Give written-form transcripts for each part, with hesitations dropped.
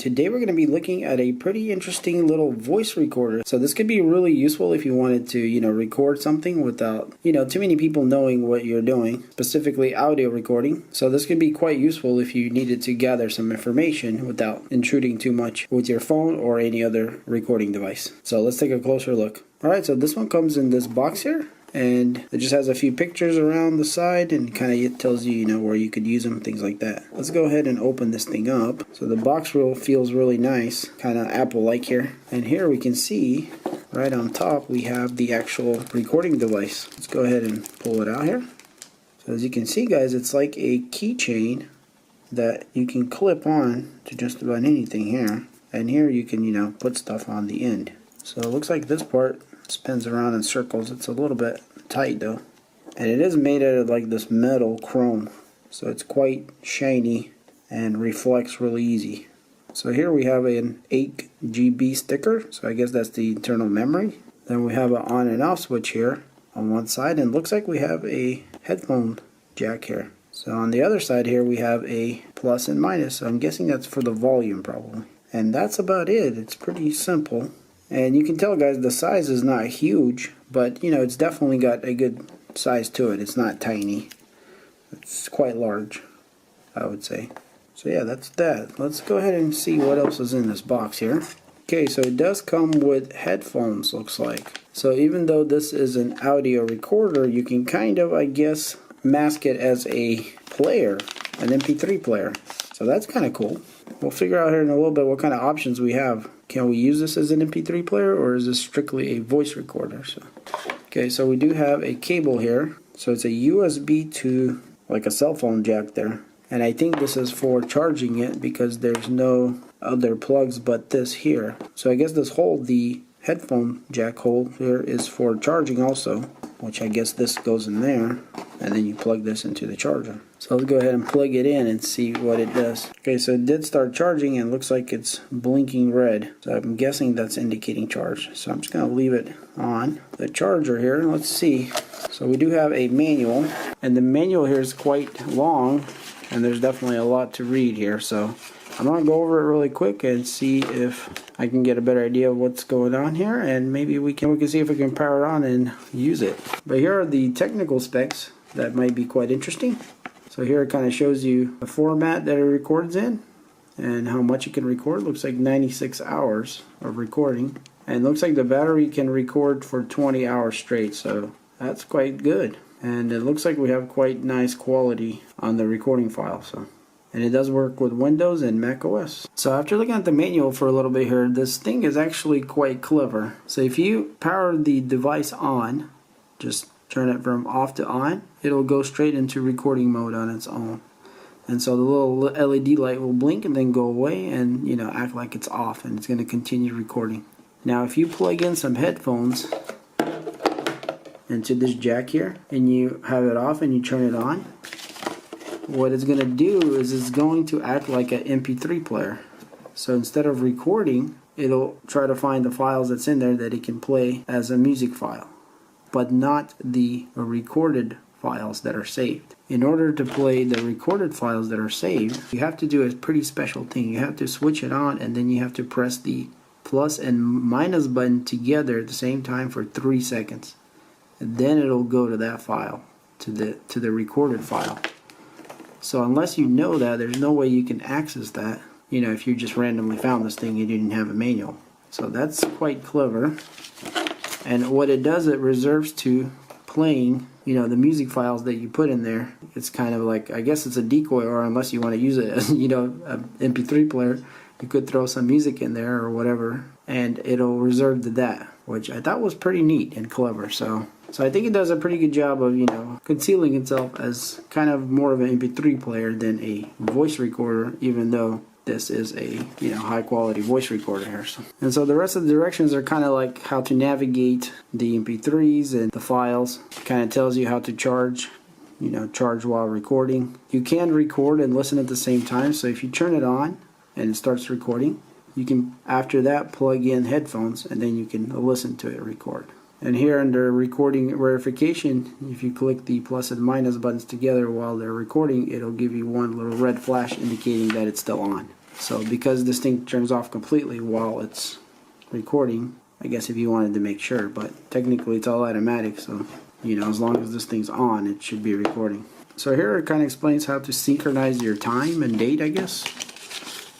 Today we're going to be looking at a pretty interesting little voice recorder. So this could be really useful if you wanted to, record something without, too many people knowing what you're doing, specifically audio recording. So this could be quite useful if you needed to gather some information without intruding too much with your phone or any other recording device. So let's take a closer look. Alright, so this one comes in this box here. And it just has a few pictures around the side and kind of tells you, where you could use them, things like that. Let's go ahead and open this thing up. So the box roll feels really nice, kind of Apple-like here. And here we can see, right on top, we have the actual recording device. Let's go ahead and pull it out here. So as you can see, guys, it's like a keychain that you can clip on to just about anything here. And here you can, put stuff on the end. So it looks like this part spins around in circles. It's a little bit tight though, and it is made out of like this metal chrome, so it's quite shiny and reflects really easy. So here we have an 8 GB sticker, so I guess that's the internal memory. Then we have an on and off switch here on one side, and it looks like we have a headphone jack here. So on the other side here we have a plus and minus, so I'm guessing that's for the volume probably. And that's about it. It's pretty simple. And you can tell, guys, the size is not huge, but it's definitely got a good size to it. It's not tiny. It's quite large, I would say. So yeah, that's that. Let's go ahead and see what else is in this box here. Okay, so it does come with headphones, looks like. So even though this is an audio recorder, you can kind of, I guess, mask it as a player, an MP3 player. So that's kind of cool. We'll figure out here in a little bit what kind of options we have. Can we use this as an MP3 player, or is this strictly a voice recorder? Okay, so we do have a cable here. So it's a USB to like a cell phone jack there. And I think this is for charging it because there's no other plugs but this here. So I guess this hole, the headphone jack hole here, is for charging also, which I guess this goes in there, and then you plug this into the charger. So let's go ahead and plug it in and see what it does. Okay, so it did start charging and it looks like it's blinking red. So I'm guessing that's indicating charge. So I'm just going to leave it on. The charger here, let's see. So we do have a manual, and the manual here is quite long, and there's definitely a lot to read here. So I'm going to go over it really quick and see if I can get a better idea of what's going on here, and maybe we can see if we can power it on and use it. But here are the technical specs that might be quite interesting. So here it kind of shows you the format that it records in and how much it can record. Looks like 96 hours of recording, and looks like the battery can record for 20 hours straight, so that's quite good. And it looks like we have quite nice quality on the recording file. And it does work with Windows and Mac OS. So after looking at the manual for a little bit here, this thing is actually quite clever. So if you power the device on, just turn it from off to on, it'll go straight into recording mode on its own. And so the little LED light will blink and then go away and act like it's off, and it's going to continue recording. Now if you plug in some headphones into this jack here and you have it off and you turn it on, what it's going to do is it's going to act like an MP3 player. So instead of recording, it'll try to find the files that's in there that it can play as a music file, but not the recorded files that are saved. In order to play the recorded files that are saved, you have to do a pretty special thing. You have to switch it on, and then you have to press the plus and minus button together at the same time for 3 seconds. And then it'll go to that file, to the recorded file. So unless you know that, there's no way you can access that, if you just randomly found this thing and you didn't have a manual. So that's quite clever. And what it does, it reserves to playing, the music files that you put in there. It's kind of like, I guess it's a decoy, or unless you want to use it as, an MP3 player, you could throw some music in there or whatever, and it'll reserve to that, which I thought was pretty neat and clever. So I think it does a pretty good job of, concealing itself as kind of more of an MP3 player than a voice recorder, even though this is a high quality voice recorder here. And so the rest of the directions are kind of like how to navigate the MP3s and the files. It kind of tells you how to charge, charge while recording. You can record and listen at the same time, so if you turn it on and it starts recording, you can after that plug in headphones and then you can listen to it record. And here under recording verification, if you click the plus and minus buttons together while they're recording, it'll give you one little red flash indicating that it's still on. So because this thing turns off completely while it's recording, I guess if you wanted to make sure, but technically it's all automatic, so you know, as long as this thing's on, it should be recording. So here it kind of explains how to synchronize your time and date, I guess,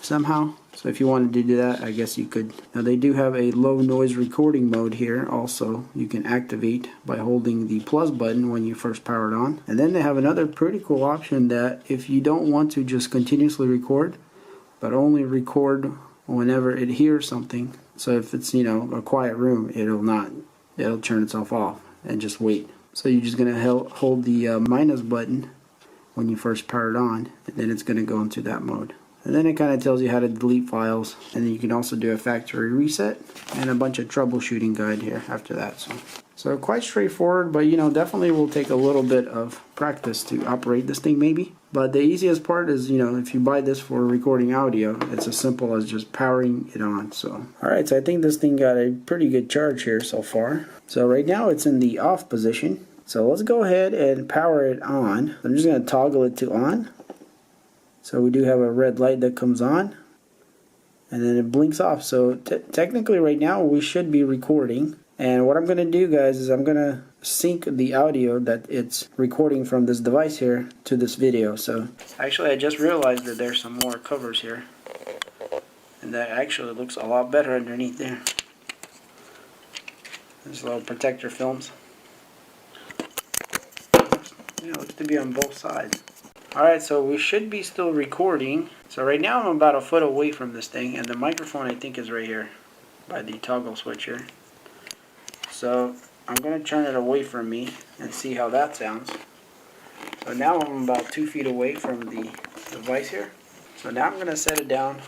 somehow. So if you wanted to do that, I guess you could. Now they do have a low noise recording mode here also. You can activate by holding the plus button when you first power it on. And then they have another pretty cool option that if you don't want to just continuously record, but only record whenever it hears something. So if it's, you know, a quiet room, it'll turn itself off and just wait. So you're just gonna hold the minus button when you first power it on, and then it's gonna go into that mode. And then it kind of tells you how to delete files, and then you can also do a factory reset and a bunch of troubleshooting guide here after that. So quite straightforward, but you know, definitely will take a little bit of practice to operate this thing maybe. But the easiest part is, you know, if you buy this for recording audio, it's as simple as just powering it on. So alright, so I think this thing got a pretty good charge here so far. So right now it's in the off position. So let's go ahead and power it on. I'm just going to toggle it to on. So we do have a red light that comes on, and then it blinks off. So technically right now we should be recording. And what I'm going to do, guys, is I'm going to sync the audio that it's recording from this device here to this video. So actually I just realized that there's some more covers here, and that actually looks a lot better underneath there. There's little protector films. Yeah, it looks to be on both sides. Alright, so we should be still recording. So right now I'm about a foot away from this thing, and the microphone I think is right here by the toggle switch here. So I'm going to turn it away from me and see how that sounds. So now I'm about 2 feet away from the device here. So now I'm going to set it down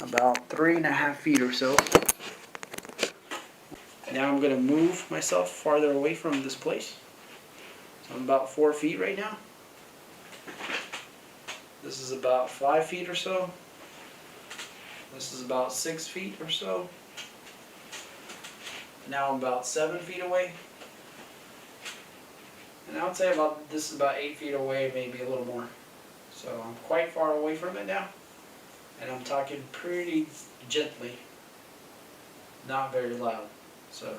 about 3.5 feet or so. Now I'm going to move myself farther away from this place. So I'm about 4 feet right now. This is about 5 feet or so. This is about 6 feet or so. Now I'm about 7 feet away. And I would say this is about 8 feet away, maybe a little more. So I'm quite far away from it now. And I'm talking pretty gently. Not very loud. So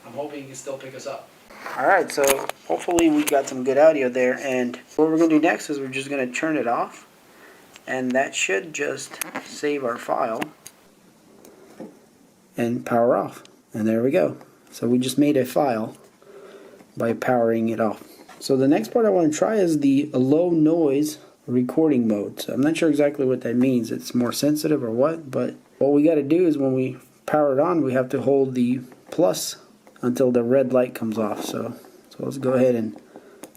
I'm hoping you can still pick us up. Alright, so hopefully we got some good audio there, and what we're going to do next is we're just going to turn it off, and that should just save our file and power off. And there we go. So we just made a file by powering it off. So the next part I want to try is the low noise recording mode. So I'm not sure exactly what that means. It's more sensitive or what, but what we got to do is when we power it on, we have to hold the plus until the red light comes off. So let's go ahead and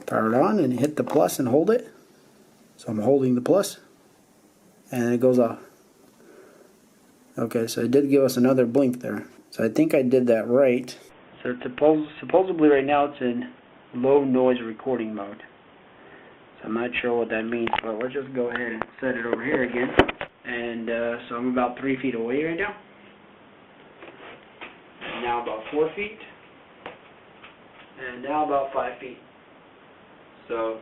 power it on and hit the plus and hold it. So I'm holding the plus and it goes off. Okay, so it did give us another blink there. So I think I did that right. So supposedly right now it's in low noise recording mode. So I'm not sure what that means, but let's just go ahead and set it over here again. And so I'm about 3 feet away right now. And now about 4 feet. And now about 5 feet. So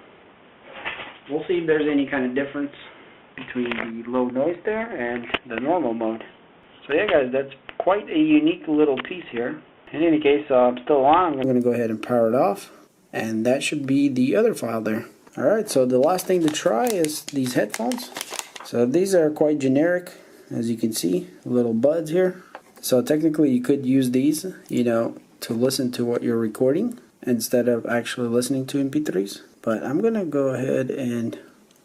we'll see if there's any kind of difference between the low noise there and the normal mode. So yeah, guys, that's quite a unique little piece here. In any case, I'm still on. I'm going to go ahead and power it off, and that should be the other file there. Alright, so the last thing to try is these headphones. So these are quite generic, as you can see, little buds here. So technically you could use these, you know, to listen to what you're recording instead of actually listening to MP3s. But I'm going to go ahead and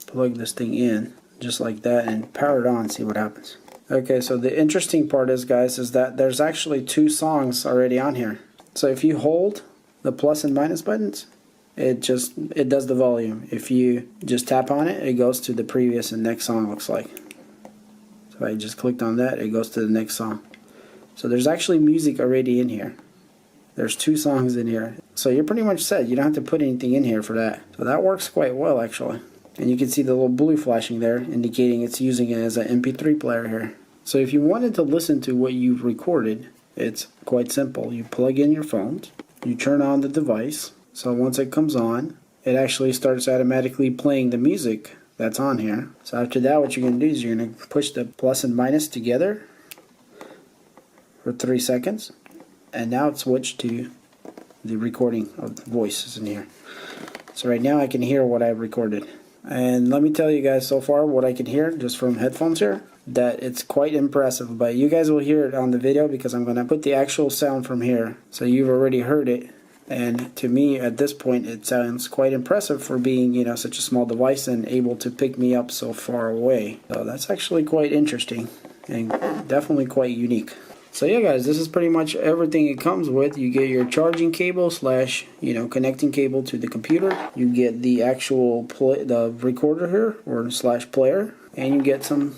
plug this thing in just like that and power it on and see what happens. Okay, so the interesting part is, guys, is that there's actually 2 songs already on here. So if you hold the plus and minus buttons, it does the volume. If you just tap on it, it goes to the previous and next song, looks like. So I just clicked on that, it goes to the next song. So there's actually music already in here. There's 2 songs in here. So you're pretty much set. You don't have to put anything in here for that. So that works quite well, actually. And you can see the little blue flashing there, indicating it's using it as an MP3 player here. So if you wanted to listen to what you've recorded, it's quite simple. You plug in your phones, you turn on the device, so once it comes on, it actually starts automatically playing the music that's on here. So after that, what you're going to do is you're going to push the plus and minus together for 3 seconds, and now it's switched to the recording of voices in here. So right now I can hear what I've recorded. And let me tell you guys so far what I can hear just from headphones here, that it's quite impressive. But you guys will hear it on the video because I'm going to put the actual sound from here. So you've already heard it. And to me at this point it sounds quite impressive for being, you know, such a small device and able to pick me up so far away. So that's actually quite interesting and definitely quite unique. So yeah guys, this is pretty much everything it comes with. You get your charging cable slash, you know, connecting cable to the computer. You get the actual the recorder here, or slash player, and you get some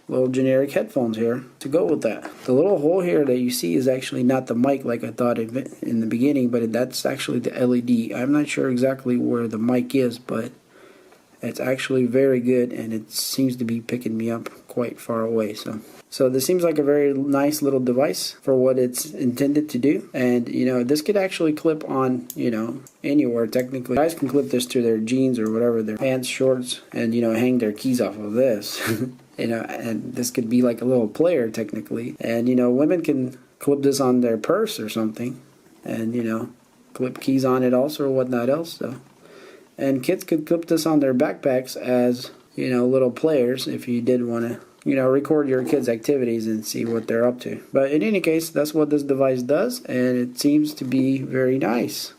little generic headphones here to go with that. The little hole here that you see is actually not the mic like I thought in the beginning, but that's actually the LED. I'm not sure exactly where the mic is, but it's actually very good, and it seems to be picking me up quite far away. So this seems like a very nice little device for what it's intended to do. And you know, this could actually clip on, you know, anywhere technically. Guys can clip this to their jeans or whatever, their pants, shorts, and you know, hang their keys off of this. You know, and this could be like a little player technically. And you know, women can clip this on their purse or something, and you know, clip keys on it also or whatnot else. So, and kids could clip this on their backpacks as, you know, little players if you did want to, you know, record your kids' activities and see what they're up to. But in any case, that's what this device does, and it seems to be very nice.